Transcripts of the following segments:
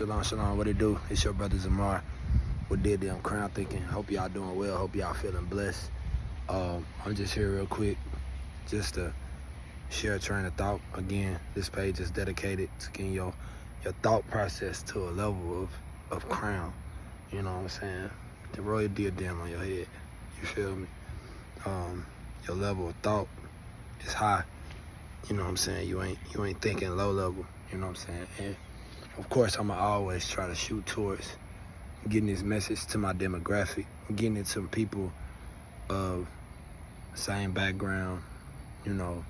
Shalom, shalom, what it do? It's your brother Zamar with Dead Damn Crown Thinking. Hope y'all doing well, hope y'all feeling blessed. I'm just here real quick just to share a train of thought. Again, this page is dedicated to getting your thought process to a level of crown. You know what I'm saying? The royal diadem on your head. You feel me? Your level of thought is high. You know what I'm saying? You ain't thinking low level. You know what I'm saying? And of course, I'ma always try to shoot towards getting this message to my demographic, getting it to people of same background. You know,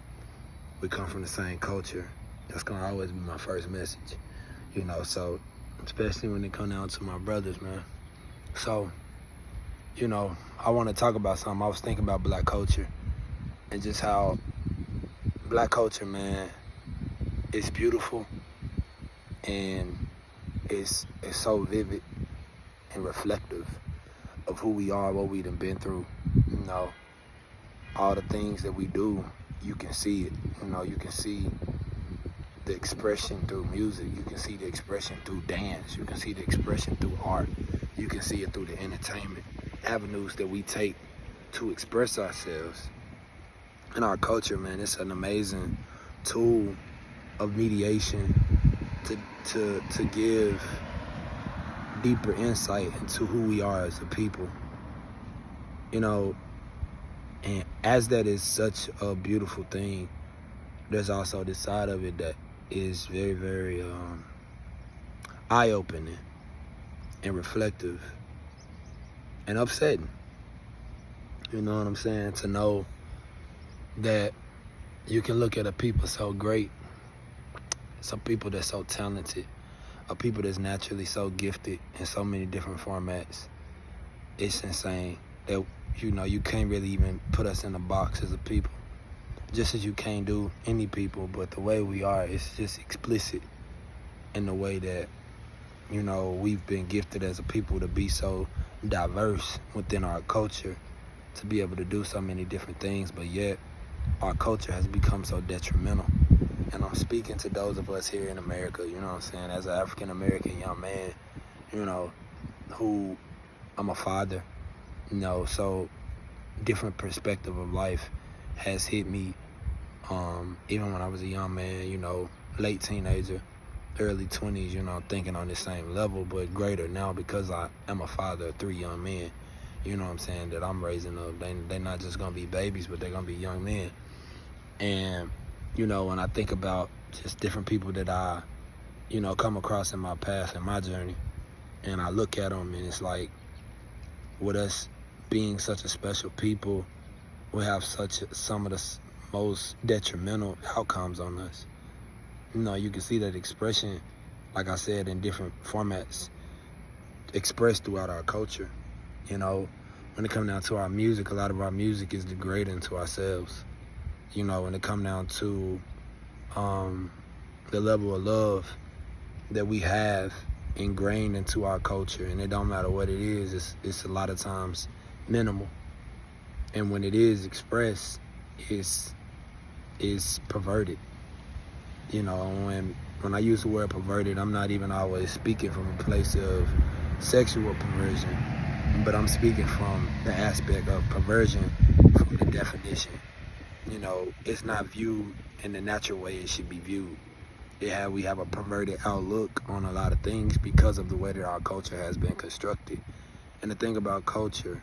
we come from the same culture. That's gonna always be my first message. You know, so especially when it come down to my brothers, man. So, you know, I want to talk about something. I was thinking about black culture and just how black culture, man, is beautiful and it's so vivid and reflective of who we are, what we done been through. You know, all the things that we do, you can see it. You know, you can see the expression through music. You can see the expression through dance. You can see the expression through art. You can see it through the entertainment avenues that we take to express ourselves. In our culture, man, it's an amazing tool of mediation to give deeper insight into who we are as a people. You know, and as that is such a beautiful thing, there's also this side of it that is very, very eye-opening and reflective and upsetting. You know what I'm saying? To know that you can look at a people so great, some people that's so talented, a people that's naturally so gifted in so many different formats. It's insane that, you know, you can't really even put us in a box as a people, just as you can't do any people. But the way we are, it's just explicit in the way that, you know, we've been gifted as a people to be so diverse within our culture, to be able to do so many different things, but yet our culture has become so detrimental. And I'm speaking to those of us here in America, you know what I'm saying, as an African-American young man, you know, who I'm a father, you know, so different perspective of life has hit me, even when I was a young man, you know, late teenager, early 20s, you know, thinking on the same level, but greater now because I am a father of 3 young men, you know what I'm saying, that I'm raising up. They're not just gonna be babies, but they're gonna be young men. And, you know, when I think about just different people that I, you know, come across in my path and my journey, and I look at them and it's like, with us being such a special people, we have some of the most detrimental outcomes on us. You know, you can see that expression, like I said, in different formats, expressed throughout our culture. You know, when it comes down to our music, a lot of our music is degrading to ourselves. You know, when it comes down to the level of love that we have ingrained into our culture, and it don't matter what it is, it's a lot of times minimal. And when it is expressed, it's perverted. You know, when I use the word perverted, I'm not even always speaking from a place of sexual perversion, but I'm speaking from the aspect of perversion from the definition. You know, it's not viewed in the natural way it should be viewed. We have a perverted outlook on a lot of things because of the way that our culture has been constructed. And the thing about culture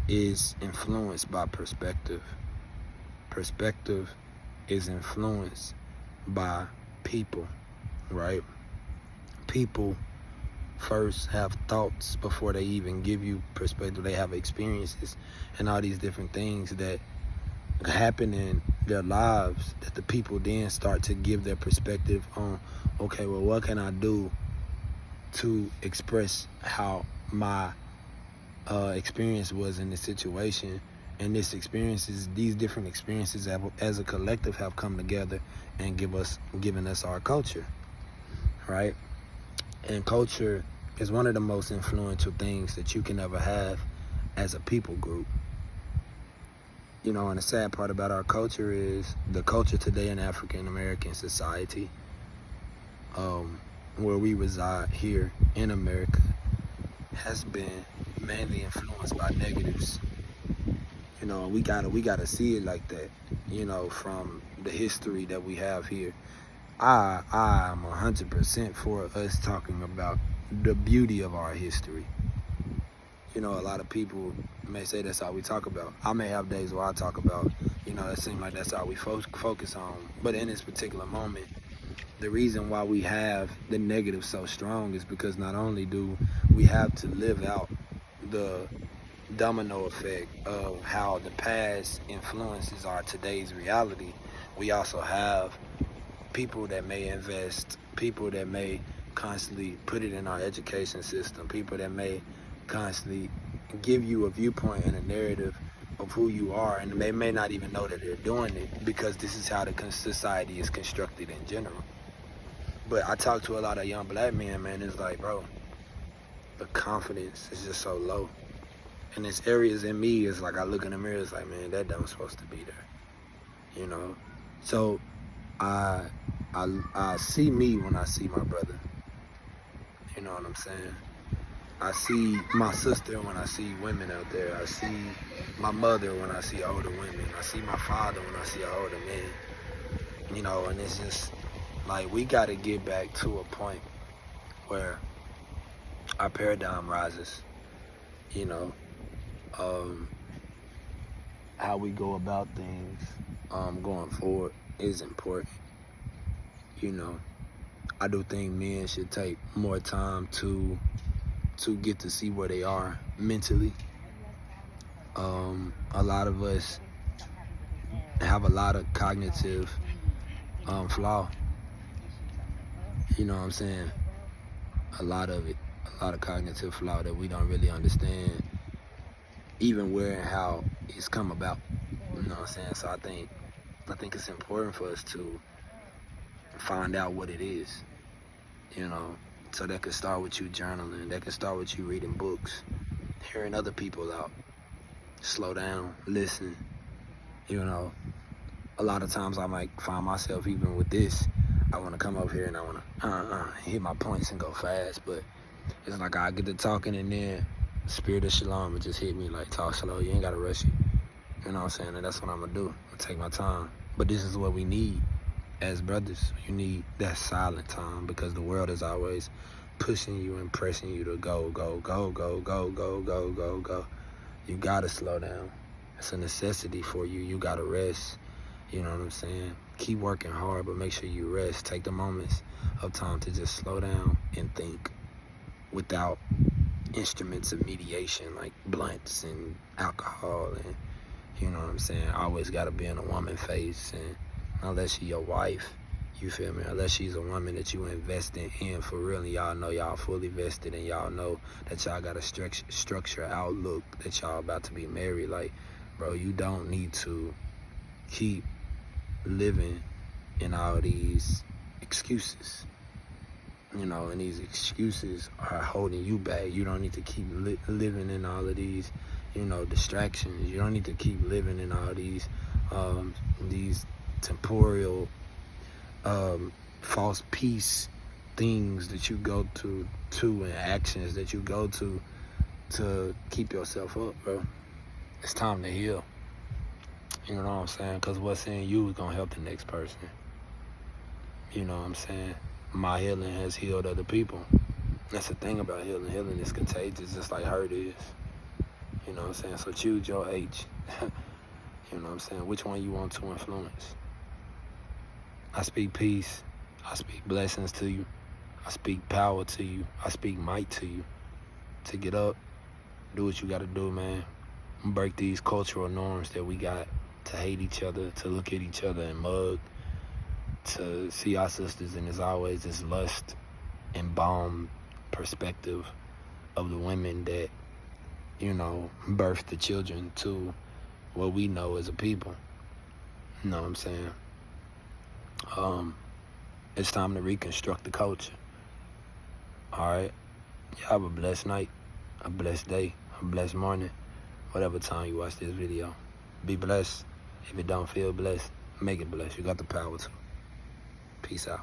is influenced by perspective. Perspective is influenced by people, right? People first have thoughts before they even give you perspective. They have experiences and all these different things that happen in their lives that the people then start to give their perspective on. Okay, well, what can I do to express how my experience was in this situation? And these different experiences as a collective have come together and given us our culture, right? And culture is one of the most influential things that you can ever have as a people group. You know, and the sad part about our culture is the culture today in African American society where we reside here in America has been mainly influenced by negatives. You know, we gotta see it like that. You know, from the history that we have here. I am 100% for us talking about the beauty of our history. You know, a lot of people may say that's all we talk about. I may have days where I talk about, you know, it seems like that's all we focus on. But in this particular moment, the reason why we have the negative so strong is because not only do we have to live out the domino effect of how the past influences our today's reality, we also have people that may invest, people that may constantly put it in our education system, people that may constantly give you a viewpoint and a narrative of who you are, and they may not even know that they're doing it because this is how the society is constructed in general. But I talk to a lot of young black men, man, it's like, bro, the confidence is just so low. And there's areas in me, it's like I look in the mirror, it's like, man, that don't supposed to be there, you know? So I see me when I see my brother, you know what I'm saying? I see my sister when I see women out there. I see my mother when I see older women. I see my father when I see an older man. You know, and it's just like we got to get back to a point where our paradigm rises. You know, how we go about things going forward is important. You know, I do think men should take more time to get to see where they are mentally. A lot of us have a lot of cognitive flaw. You know what I'm saying? A lot of cognitive flaw that we don't really understand, even where and how it's come about. You know what I'm saying? So I think it's important for us to find out what it is. You know. So that could start with you journaling. That could start with you reading books, hearing other people out. Slow down, listen. You know, a lot of times I might find myself even with this. I want to come up here and I want to hit my points and go fast. But it's like I get to talking and then Spirit of Shalom would just hit me like, talk slow. You ain't got to rush it. You know what I'm saying? And that's what I'm going to do. I'm going to take my time. But this is what we need. As brothers, you need that silent time because the world is always pushing you and pressing you to go. You gotta slow down. It's a necessity for you. You gotta rest. You know what I'm saying? Keep working hard, but make sure you rest. Take the moments of time to just slow down and think without instruments of mediation like blunts and alcohol and, you know what I'm saying? Always gotta be in a woman's face, and unless she's your wife, you feel me? Unless she's a woman that you investing in for real, and y'all know y'all fully vested, and y'all know that y'all got a structure outlook that y'all about to be married. Like, bro, you don't need to keep living in all these excuses. You know, and these excuses are holding you back. You don't need to keep living in all of these, you know, distractions. You don't need to keep living in all these temporal false peace things that you go to and actions that you go to keep yourself up, bro. It's time to heal. You know what I'm saying? Because what's in you is going to help the next person. You know what I'm saying? My healing has healed other people. That's the thing about healing. Healing is contagious, just like hurt is. You know what I'm saying? So choose your H. You know what I'm saying? Which one you want to influence? I speak peace. I speak blessings to you. I speak power to you. I speak might to you. To get up, do what you got to do, man. Break these cultural norms that we got to hate each other, to look at each other and mug, to see our sisters, and there's always this lust and bomb perspective of the women that, you know, birth the children to what we know as a people. You know what I'm saying? It's time to reconstruct the culture. All right? Y'all have a blessed night, a blessed day, a blessed morning, whatever time you watch this video. Be blessed. If it don't feel blessed, make it blessed. You got the power to. Peace out.